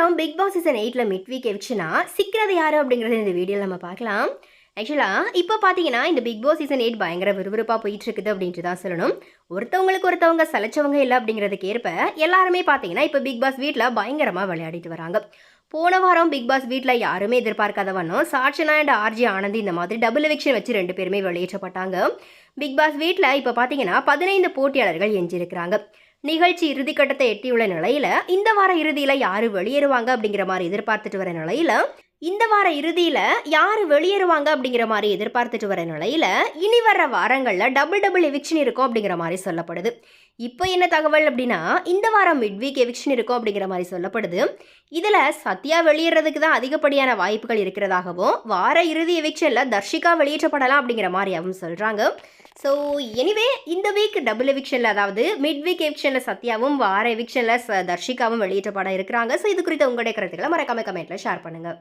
வாரம் Bigg Boss season 8ல mid week எவிக்ஷனா சிக்கிறது யாரு அப்படிங்கிறது இந்த வீடியோவில் நம்ம பார்க்கலாம். ஆக்சுவலாக இப்போ பார்த்தீங்கன்னா இந்த பிக் பாஸ் சீசன் 8 பயங்கர விறுவிறுப்பாக போயிட்டு இருக்குது அப்படின்ட்டு தான் சொல்லணும். ஒருத்தவங்க சலைச்சவங்க இல்லை அப்படிங்கிறதுக்கு ஏற்ப எல்லாருமே பார்த்தீங்கன்னா இப்போ பிக் பாஸ் வீட்டில் பயங்கரமாக விளையாடிட்டு வராங்க. போன வாரம் பிக் பாஸ் வீட்டில் யாருமே எதிர்பார்க்காத வண்ணம் சாட்சனா அண்ட் ஆர்ஜி ஆனந்தி இந்த மாதிரி டபுள் எவிக்ஷன் வச்சு 2 பேருமே வெளியேற்றப்பட்டாங்க. பிக் பாஸ் வீட்டில் இப்போ பார்த்தீங்கன்னா 15 போட்டியாளர்கள் எஞ்சிருக்கிறாங்க. நிகழ்ச்சி இறுதிக்கட்டத்தை எட்டியுள்ள நிலையில இந்த வார இறுதியில யாரு வெளியேறுவாங்க அப்படிங்கிற மாதிரி எதிர்பார்த்துட்டு வர நிலையில இனி வர வாரங்கள்ல டபுள் எவிக்ஷன் இருக்கும் அப்படிங்கிற மாதிரி சொல்லப்படுது. இப்போ என்ன தகவல் அப்படின்னா இந்த வாரம் மிட்வீக் எவிக்ஷன் இருக்கும் அப்படிங்கிற மாதிரி சொல்லப்படுது. இதுல சத்யா வெளியேறதுக்கு தான் அதிகப்படியான வாய்ப்புகள் இருக்கிறதாகவும் வார இறுதி எவிக்ஷன்ல தர்ஷிகா வெளியேற்றப்படலாம் அப்படிங்கிற மாதிரியாகவும் சொல்றாங்க. ஸோ எனிவே இந்த வீக் டபுள் எவிக்ஷனில் அதாவது மிட் வீக் எவிக்ஷனில் சத்யாவும் வார எவிக்ஷனில் தர்ஷிகாவும் வெளியேற்றப்பட இருக்கிறாங்க. ஸோ இது குறித்த உங்களுடைய கருத்துக்களை மறக்காம கமெண்ட்டில் ஷேர் பண்ணுங்கள்.